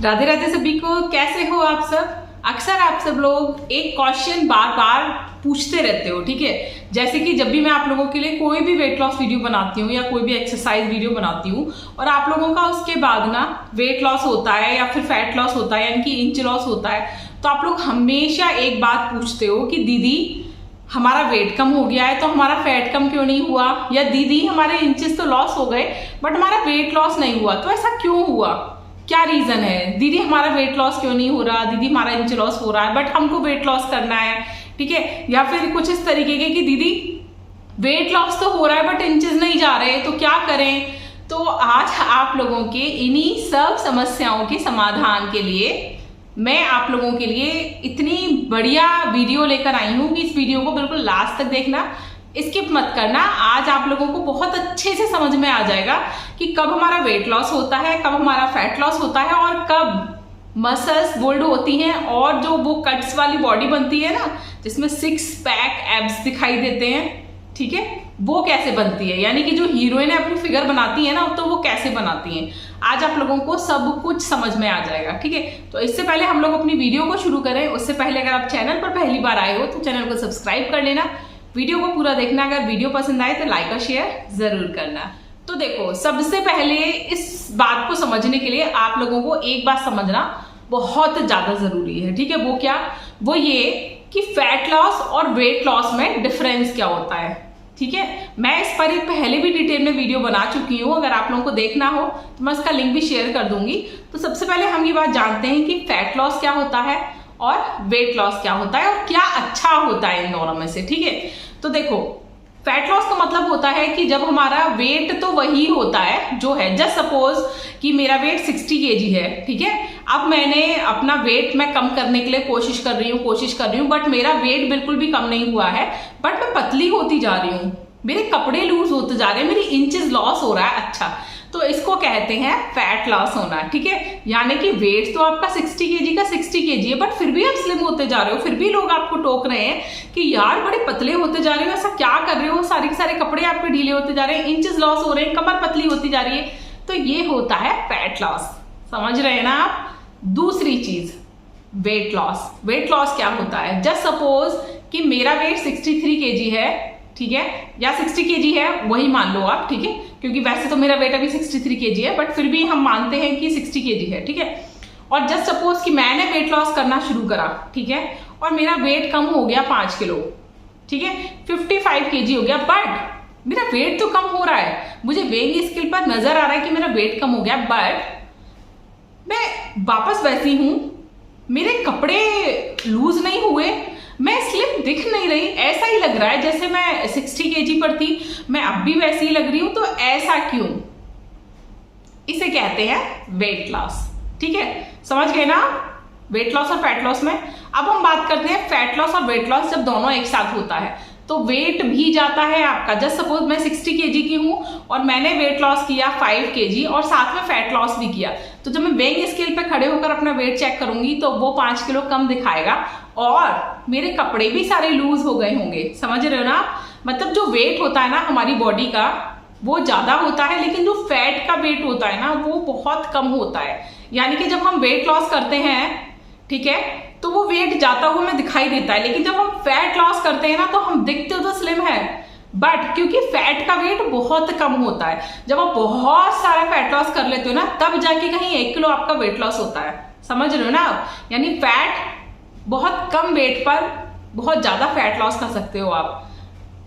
राधे राधे सभी को। कैसे हो आप सब। अक्सर आप सब लोग एक क्वेश्चन बार बार पूछते रहते हो, ठीक है। जैसे कि जब भी मैं आप लोगों के लिए कोई भी वेट लॉस वीडियो बनाती हूँ या कोई भी एक्सरसाइज वीडियो बनाती हूँ और आप लोगों का उसके बाद ना वेट लॉस होता है या फिर फैट लॉस होता है, यानी कि इंच लॉस होता है, तो आप लोग हमेशा एक बात पूछते हो कि दीदी हमारा वेट कम हो गया है तो हमारा फैट कम क्यों नहीं हुआ, या दीदी हमारे इंचेस तो लॉस हो गए बट हमारा वेट लॉस नहीं हुआ, तो ऐसा क्यों हुआ, क्या रीजन है। दीदी हमारा वेट लॉस क्यों नहीं हो रहा, दीदी हमारा इंच लॉस हो रहा है बट हमको वेट लॉस करना है, ठीक है। या फिर कुछ इस तरीके के कि दीदी वेट लॉस तो हो रहा है बट इंचेस नहीं जा रहे तो क्या करें। तो आज आप लोगों के इन्हीं सब समस्याओं के समाधान के लिए मैं आप लोगों के लिए इतनी बढ़िया वीडियो लेकर आई हूँ कि इस वीडियो को बिल्कुल लास्ट तक देखना, स्किप मत करना। आज आप लोगों को बहुत अच्छे से समझ में आ जाएगा कि कब हमारा वेट लॉस होता है, कब हमारा फैट लॉस होता है और कब मसल्स बिल्ड होती हैं और जो वो कट्स वाली बॉडी बनती है ना, जिसमें 6 पैक एब्स दिखाई देते हैं, ठीक है, वो कैसे बनती है। यानी कि जो हीरोइन अपनी फिगर बनाती है ना, तो वो कैसे बनाती हैं, आज आप लोगों को सब कुछ समझ में आ जाएगा, ठीक है। तो इससे पहले हम लोग अपनी वीडियो को शुरू करें, उससे पहले अगर आप चैनल पर पहली बार आए हो तो चैनल को सब्सक्राइब कर लेना, वीडियो को पूरा देखना, अगर वीडियो पसंद आए तो लाइक और शेयर जरूर करना। तो देखो, सबसे पहले इस बात को समझने के लिए आप लोगों को एक बात समझना बहुत ज्यादा जरूरी है, ठीक है। वो क्या, वो ये कि फैट लॉस और वेट लॉस में डिफरेंस क्या होता है, ठीक है। मैं इस पर पहले भी डिटेल में वीडियो बना चुकी हूँ, अगर आप लोगों को देखना हो तो मैं उसका लिंक भी शेयर कर दूंगी। तो सबसे पहले हम ये बात जानते हैं कि फैट लॉस क्या होता है और वेट लॉस क्या होता है और क्या अच्छा होता है इन दोनों में से, ठीक है। तो देखो, फैट लॉस का मतलब होता है कि जब हमारा वेट तो वही होता है जो है, जस्ट सपोज कि मेरा वेट 60 kg है, ठीक है। अब मैंने अपना वेट मैं कम करने के लिए कोशिश कर रही हूँ बट मेरा वेट बिल्कुल भी कम नहीं हुआ है, बट मैं पतली होती जा रही हूँ, मेरे कपड़े लूज होते जा रहे हैं, मेरी इंचेस लॉस हो रहा है, अच्छा, तो इसको कहते हैं फैट लॉस होना, ठीक है। यानी कि वेट तो आपका 60 kg का 60 kg है बट फिर भी आप स्लिम होते जा रहे हो, फिर भी लोग आपको टोक रहे हैं कि यार बड़े पतले होते जा रहे हो, ऐसा क्या कर रहे हो, सारे के सारे कपड़े आपके ढीले होते जा रहे हैं, इंचेस लॉस हो रहे हैं, कमर पतली होती जा रही है, तो ये होता है फैट लॉस, समझ रहे हैं ना आप। दूसरी चीज वेट लॉस। वेट लॉस क्या होता है, जस्ट सपोज कि मेरा वेट 63 kg है, ठीक है, या 60 kg है, वही मान लो आप, ठीक है, क्योंकि वैसे तो मेरा वेट अभी 63 kg है बट फिर भी हम मानते हैं कि 60 kg है, ठीक है। और जस्ट सपोज कि मैंने वेट लॉस करना शुरू करा, ठीक है, और मेरा वेट कम हो गया 5 किलो, ठीक है, 55 kg हो गया, बट मेरा वेट तो कम हो रहा है, मुझे वेइंग स्केल पर नजर आ रहा है कि मेरा वेट कम हो गया, बट मैं वापस वैसी हूं, मेरे कपड़े लूज नहीं हुए, मैं स्लिम दिख नहीं रही, ऐसा ही लग रहा है जैसे मैं 60 kg पर थी, मैं अब भी वैसी ही लग रही हूं, तो ऐसा क्यों। इसे कहते हैं वेट लॉस, ठीक है, समझ गए ना वेट लॉस और फैट लॉस में। अब हम बात करते हैं फैट लॉस और वेट लॉस जब दोनों एक साथ होता है तो वेट भी जाता है आपका। जस्ट सपोज मैं 60 kg की हूं और मैंने वेट लॉस किया 5 kg और साथ में फैट लॉस भी किया, तो जब मैं वेइंग स्केल पे खड़े होकर अपना वेट चेक करूंगी तो वो 5 किलो कम दिखाएगा और मेरे कपड़े भी सारे लूज हो गए होंगे, समझ रहे हो ना आप। मतलब जो वेट होता है ना हमारी बॉडी का वो ज्यादा होता है, लेकिन जो फैट का वेट होता है ना वो बहुत कम होता है। यानी कि जब हम वेट लॉस करते हैं, ठीक है, तो वो वेट जाता हुआ हमें दिखाई देता है, लेकिन जब हम फैट लॉस करते हैं ना तो हम दिखते तो स्लिम है, बट क्योंकि फैट का वेट बहुत कम होता है, जब आप बहुत सारा फैट लॉस कर लेते हो ना तब जाके कहीं 1 किलो आपका वेट लॉस होता है, समझ रहे हो ना आप। यानी फैट बहुत कम वेट पर बहुत ज्यादा फैट लॉस कर सकते हो आप,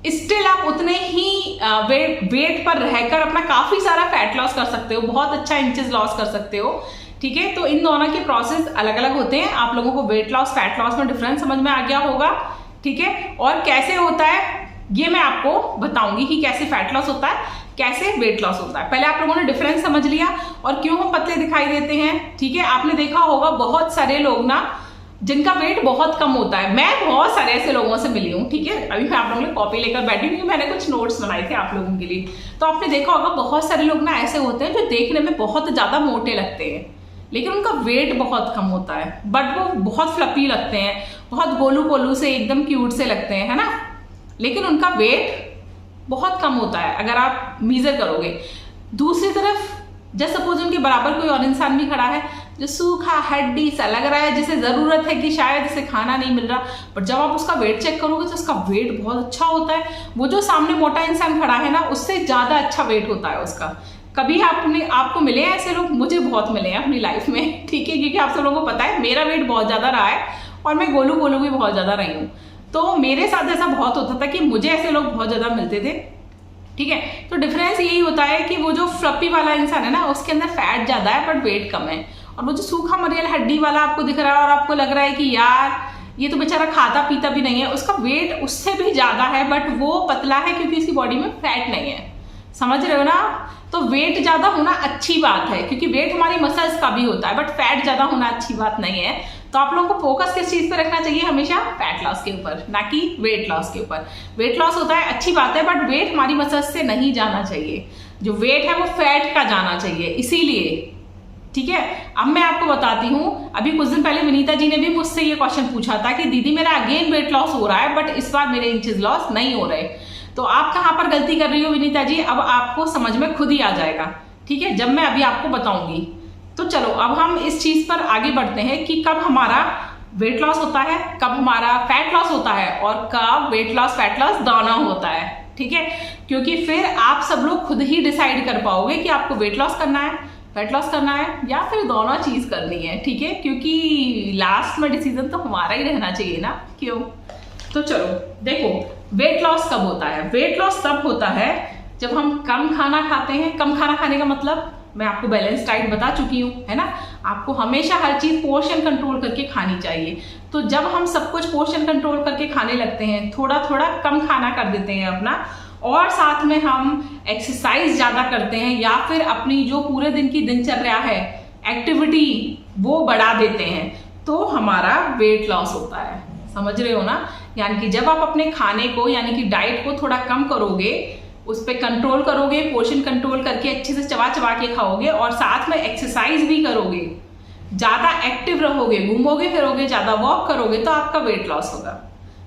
स्टिल आप उतने ही वेट पर रहकर अपना काफी सारा फैट लॉस कर सकते हो, बहुत अच्छा इंचेस लॉस कर सकते हो, ठीक है। तो इन दोनों के प्रोसेस अलग अलग होते हैं। आप लोगों को वेट लॉस फैट लॉस में डिफरेंस समझ में आ गया होगा, ठीक है। और कैसे होता है ये मैं आपको बताऊंगी कि कैसे फैट लॉस होता है, कैसे वेट लॉस होता है। पहले आप लोगों ने डिफरेंस समझ लिया और क्यों हम पतले दिखाई देते हैं, ठीक है। आपने देखा होगा बहुत सारे लोग ना जिनका वेट बहुत कम होता है, मैं बहुत सारे ऐसे लोगों से मिली हूँ, ठीक है। अभी मैं आप लोगों ने कॉपी लेकर बैठी हूँ, मैंने कुछ नोट्स बनाए थे आप लोगों के लिए। तो आपने देखा होगा बहुत सारे लोग ना ऐसे होते हैं जो देखने में बहुत ज्यादा मोटे लगते हैं लेकिन उनका वेट बहुत कम होता है, बट वो बहुत फ्लफी लगते हैं, बहुत गोलू पोलू से एकदम क्यूट से लगते हैं, है ना, लेकिन उनका वेट बहुत कम होता है अगर आप मीजर करोगे। दूसरी तरफ जस्ट सपोज उनके बराबर कोई और इंसान भी खड़ा है जो सूखा हड्डी सा लग रहा है, जिसे ज़रूरत है कि शायद इसे खाना नहीं मिल रहा, बट जब आप उसका वेट चेक करोगे तो उसका वेट बहुत अच्छा होता है। वो जो सामने मोटा इंसान खड़ा है ना, उससे ज़्यादा अच्छा वेट होता है उसका। कभी आपको मिले हैं ऐसे लोग? मुझे बहुत मिले हैं अपनी लाइफ में, ठीक है, क्योंकि आप सब लोगों को पता है मेरा वेट बहुत ज़्यादा रहा है और मैं गोलू भी बहुत ज़्यादा रही हूँ। तो मेरे साथ ऐसा बहुत होता था कि मुझे ऐसे लोग बहुत ज़्यादा मिलते थे, ठीक है। तो डिफरेंस यही होता है कि वो जो फ्लफी वाला इंसान है ना, उसके अंदर फैट ज़्यादा है बट वेट कम है, और वो जो सूखा मरियल हड्डी वाला आपको दिख रहा है और आपको लग रहा है कि यार ये तो बेचारा खाता पीता भी नहीं है, उसका वेट उससे भी ज़्यादा है बट वो पतला है क्योंकि उसकी बॉडी में फैट नहीं है। समझ रहे हो ना? तो वेट ज़्यादा होना अच्छी बात है, क्योंकि वेट हमारी मसल्स का भी होता है, बट फैट ज़्यादा होना अच्छी बात नहीं है। तो आप लोगों को फोकस किस चीज़ पे रखना चाहिए? हमेशा फैट लॉस के ऊपर, ना कि वेट लॉस के ऊपर। वेट लॉस होता है अच्छी बात है, बट वेट हमारी मसल्स से नहीं जाना चाहिए। जो वेट है वो फैट का जाना चाहिए, इसीलिए, ठीक है। अब मैं आपको बताती हूँ, अभी कुछ दिन पहले विनीता जी ने भी मुझसे ये क्वेश्चन पूछा था कि दीदी मेरा अगेन वेट लॉस हो रहा है बट इस बार मेरे इंचेस लॉस नहीं हो रहे। तो आप कहाँ पर गलती कर रही हो विनीता जी, अब आपको समझ में खुद ही आ जाएगा, ठीक है, जब मैं अभी आपको बताऊंगी। तो चलो अब हम इस चीज पर आगे बढ़ते हैं कि कब हमारा वेट लॉस होता है, कब हमारा फैट लॉस होता है और कब वेट लॉस फैट लॉस दोनों होता है, ठीक है। क्योंकि फिर आप सब लोग खुद ही डिसाइड कर पाओगे कि आपको वेट लॉस करना है, फैट लॉस करना है या फिर दोनों चीज करनी है, ठीक है। क्योंकि लास्ट में डिसीजन तो हमारा ही रहना चाहिए ना, क्यों। तो चलो देखो, वेट लॉस कब होता है? वेट लॉस तब होता है जब हम कम खाना खाते हैं। कम खाना खाने का मतलब मैं आपको बैलेंस डाइट बता चुकी हूँ, है ना। आपको हमेशा हर चीज पोर्शन कंट्रोल करके खानी चाहिए। तो जब हम सब कुछ पोर्शन कंट्रोल करके खाने लगते हैं, थोड़ा थोड़ा कम खाना कर देते हैं अपना, और साथ में हम एक्सरसाइज ज्यादा करते हैं या फिर अपनी जो पूरे दिन की दिनचर्या है, एक्टिविटी, वो बढ़ा देते हैं, तो हमारा वेट लॉस होता है। समझ रहे हो ना? यानी कि जब आप अपने खाने को, यानी कि डाइट को थोड़ा कम करोगे, उस पर कंट्रोल करोगे, पोर्शन कंट्रोल करके अच्छे से चबा चबा के खाओगे और साथ में एक्सरसाइज भी करोगे, ज्यादा एक्टिव रहोगे, घूमोगे फिरोगे, ज्यादा वॉक करोगे, तो आपका वेट लॉस होगा।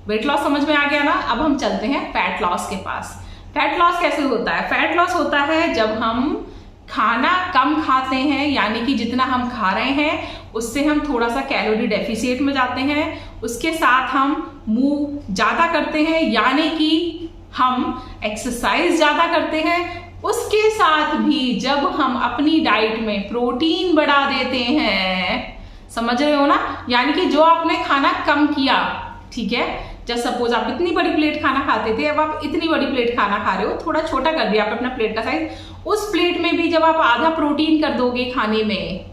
वेट लॉस समझ में आ गया ना? अब हम चलते हैं फैट लॉस के पास। फैट लॉस कैसे होता है? फैट लॉस होता है जब हम खाना कम खाते हैं, यानी कि जितना हम खा रहे हैं उससे हम थोड़ा सा कैलोरी डेफिसिट में जाते हैं, उसके साथ हम मूव ज्यादा करते हैं, यानी कि हम एक्सरसाइज ज्यादा करते हैं, उसके साथ भी जब हम अपनी डाइट में प्रोटीन बढ़ा देते हैं। समझ रहे हो ना? यानी कि जो आपने खाना कम किया, ठीक है, जैसे सपोज आप इतनी बड़ी प्लेट खाना खाते थे, अब आप इतनी बड़ी प्लेट खाना खा रहे हो, थोड़ा छोटा कर दिया आप अपना प्लेट का साइज, उस प्लेट में भी जब आप आधा प्रोटीन कर दोगे खाने में,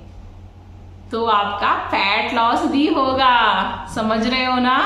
तो आपका फैट लॉस भी होगा। समझ रहे हो ना?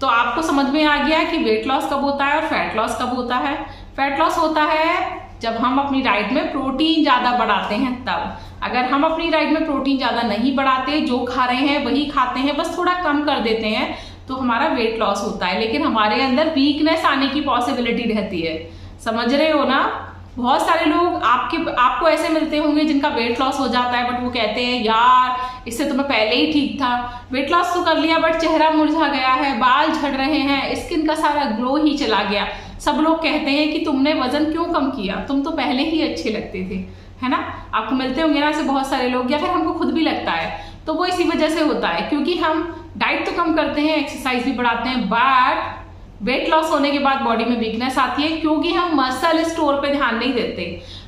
तो आपको समझ में आ गया कि वेट लॉस कब होता है और फैट लॉस कब होता है। फैट लॉस होता है जब हम अपनी डाइट में प्रोटीन ज्यादा बढ़ाते हैं तब। अगर हम अपनी डाइट में प्रोटीन ज्यादा नहीं बढ़ाते, जो खा रहे हैं वही खाते हैं, बस थोड़ा कम कर देते हैं, तो हमारा वेट लॉस होता है, लेकिन हमारे अंदर वीकनेस आने की पॉसिबिलिटी रहती है। समझ रहे हो ना? बहुत सारे लोग आपको ऐसे मिलते होंगे जिनका वेट लॉस हो जाता है, बट वो कहते हैं यार इससे तो मैं पहले ही ठीक था, वेट लॉस तो कर लिया बट चेहरा मुरझा गया है, बाल झड़ रहे हैं, स्किन का सारा ग्लो ही चला गया। सब लोग कहते हैं कि तुमने वजन क्यों कम किया, तुम तो पहले ही अच्छे लगते थे, है ना। आपको मिलते होंगे ना ऐसे बहुत सारे लोग, या फिर हमको खुद भी लगता है। तो वो इसी वजह से होता है, क्योंकि हम डाइट तो कम करते हैं, एक्सरसाइज भी बढ़ाते हैं, बट वेट लॉस होने के बाद बॉडी में वीकनेस आती है, क्योंकि हम मसल स्टोर पे ध्यान नहीं देते,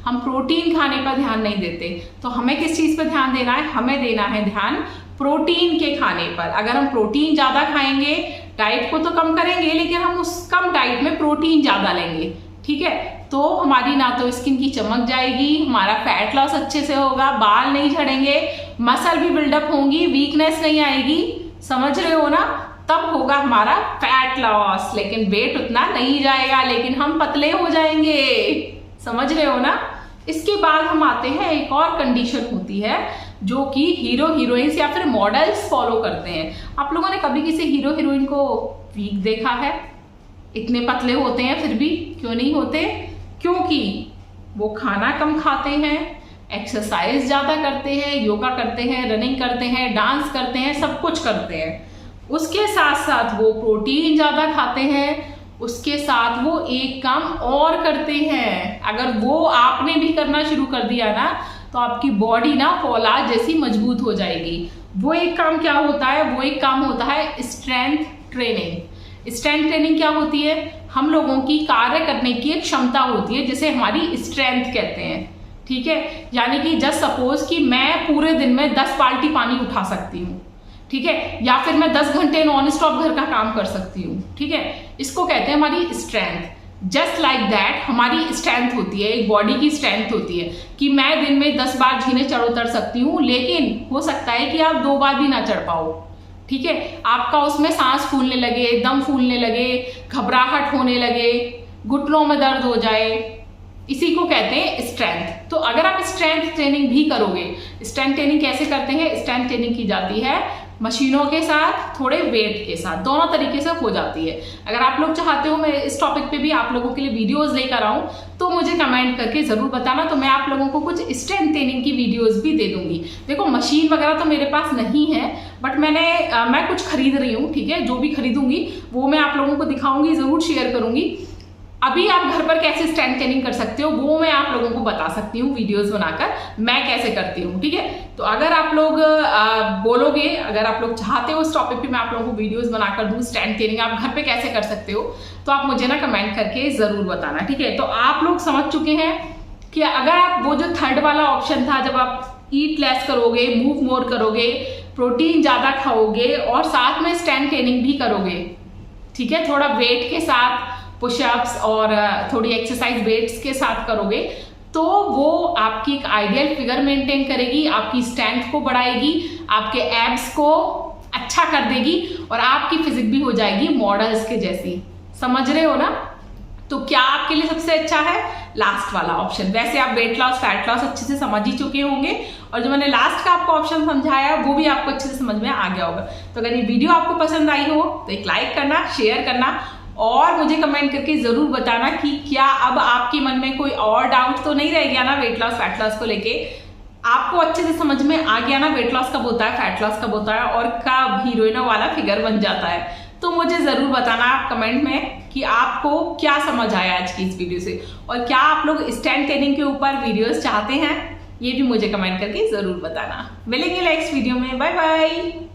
हम प्रोटीन खाने पर ध्यान नहीं देते। तो हमें किस चीज पर ध्यान देना है? हमें देना है ध्यान प्रोटीन के खाने पर। अगर हम प्रोटीन ज्यादा खाएंगे, डाइट को तो कम करेंगे, लेकिन हम उस कम डाइट में प्रोटीन ज्यादा लेंगे, ठीक है, तो हमारी ना तो स्किन की चमक जाएगी, हमारा फैट लॉस अच्छे से होगा, बाल नहीं झड़ेंगे, मसल भी बिल्डअप होंगी, वीकनेस नहीं आएगी। समझ रहे हो ना? तब होगा हमारा फैट लॉस, लेकिन वेट उतना नहीं जाएगा, लेकिन हम पतले हो जाएंगे। समझ रहे हो ना? इसके बाद हम आते हैं, एक और कंडीशन होती है जो कि हीरो हीरोइंस या फिर मॉडल्स फॉलो करते हैं। आप लोगों ने कभी किसी हीरो हीरोइन को वीक देखा है? इतने पतले होते हैं फिर भी, क्यों नहीं होते? क्योंकि वो खाना कम खाते हैं, एक्सरसाइज ज्यादा करते हैं, योगा करते हैं, रनिंग करते हैं, डांस करते हैं, सब कुछ करते हैं। उसके साथ साथ वो प्रोटीन ज्यादा खाते हैं, उसके साथ वो एक काम और करते हैं। अगर वो आपने भी करना शुरू कर दिया ना, तो आपकी बॉडी ना फौलाद जैसी मजबूत हो जाएगी। वो एक काम क्या होता है, वो एक काम होता है स्ट्रेंथ ट्रेनिंग। स्ट्रेंथ ट्रेनिंग क्या होती है, हम लोगों की कार्य करने की एक क्षमता होती है जिसे हमारी स्ट्रेंथ कहते हैं, ठीक है। यानी कि जस्ट सपोज कि मैं पूरे दिन में 10 बाल्टी पानी उठा सकती हूँ, ठीक है, या फिर मैं 10 घंटे नॉन स्टॉप घर का काम कर सकती हूँ, ठीक है। इसको कहते हैं हमारी स्ट्रेंथ। जस्ट लाइक दैट हमारी स्ट्रेंथ होती है, एक बॉडी की स्ट्रेंथ होती है कि मैं दिन में 10 बार झीने चढ़ उतर सकती हूँ, लेकिन हो सकता है कि आप 2 बार भी ना चढ़ पाओ, ठीक है। आपका उसमें सांस फूलने लगे, दम फूलने लगे, घबराहट होने लगे, घुटनों में दर्द हो जाए, इसी को कहते हैं स्ट्रेंथ। तो अगर आप स्ट्रेंथ ट्रेनिंग भी करोगे, स्ट्रेंथ ट्रेनिंग कैसे करते हैं, स्ट्रेंथ ट्रेनिंग की जाती है मशीनों के साथ, थोड़े वेट के साथ, दोनों तरीके से हो जाती है। अगर आप लोग चाहते हो मैं इस टॉपिक पे भी आप लोगों के लिए वीडियोस लेकर आऊं तो मुझे कमेंट करके जरूर बताना, तो मैं आप लोगों को कुछ स्ट्रेंथ ट्रेनिंग की वीडियोस भी दे दूंगी। देखो मशीन वगैरह तो मेरे पास नहीं है, बट मैं कुछ खरीद रही हूँ, ठीक है। जो भी खरीदूंगी वो मैं आप लोगों को दिखाऊंगी, जरूर शेयर करूंगी। अभी आप घर पर कैसे स्ट्रेंथ ट्रेनिंग कर सकते हो वो मैं आप लोगों को बता सकती हूँ वीडियोस बनाकर, मैं कैसे करती हूँ, ठीक है। तो अगर आप लोग बोलोगे, अगर आप लोग चाहते हो इस टॉपिक पे मैं आप लोगों को वीडियोस बनाकर दूँ स्ट्रेंथ ट्रेनिंग आप घर पे कैसे कर सकते हो, तो आप मुझे ना कमेंट करके जरूर बताना, ठीक है। तो आप लोग समझ चुके हैं कि अगर आप वो जो थर्ड वाला ऑप्शन था, जब आप ईट लेस करोगे, मूव मोर करोगे, प्रोटीन ज्यादा खाओगे और साथ में स्ट्रेंथ ट्रेनिंग भी करोगे, ठीक है, थोड़ा वेट के साथ पुशअप्स और थोड़ी एक्सरसाइज वेट्स के साथ करोगे, तो वो आपकी एक आइडियल फिगर मेंटेन करेगी, आपकी स्ट्रेंथ को बढ़ाएगी, आपके एब्स को अच्छा कर देगी और आपकी फिजिक भी हो जाएगी मॉडल्स के जैसी। समझ रहे हो ना। तो क्या आपके लिए सबसे अच्छा है लास्ट वाला ऑप्शन। वैसे आप वेट लॉस फैट लॉस अच्छे से समझ ही चुके होंगे और जो मैंने लास्ट का आपको ऑप्शन समझाया वो भी आपको अच्छे से समझ में आ गया होगा। तो अगर ये वीडियो आपको पसंद आई हो तो एक लाइक करना, शेयर करना और मुझे कमेंट करके जरूर बताना कि क्या अब आपके मन में कोई और डाउट तो नहीं रह गया ना वेट लॉस फैट लॉस को लेके। आपको अच्छे से समझ में आ गया ना वेट लॉस कब होता है, फैट लॉस कब होता है और कब हीरोइनों वाला फिगर बन जाता है। तो मुझे जरूर बताना आप कमेंट में कि आपको क्या समझ आया आज की इस वीडियो से और क्या आप लोग स्ट्रेंथ ट्रेनिंग के ऊपर वीडियोस चाहते हैं, ये भी मुझे कमेंट करके जरूर बताना। मिलेंगे नेक्स्ट वीडियो में, बाय बाय।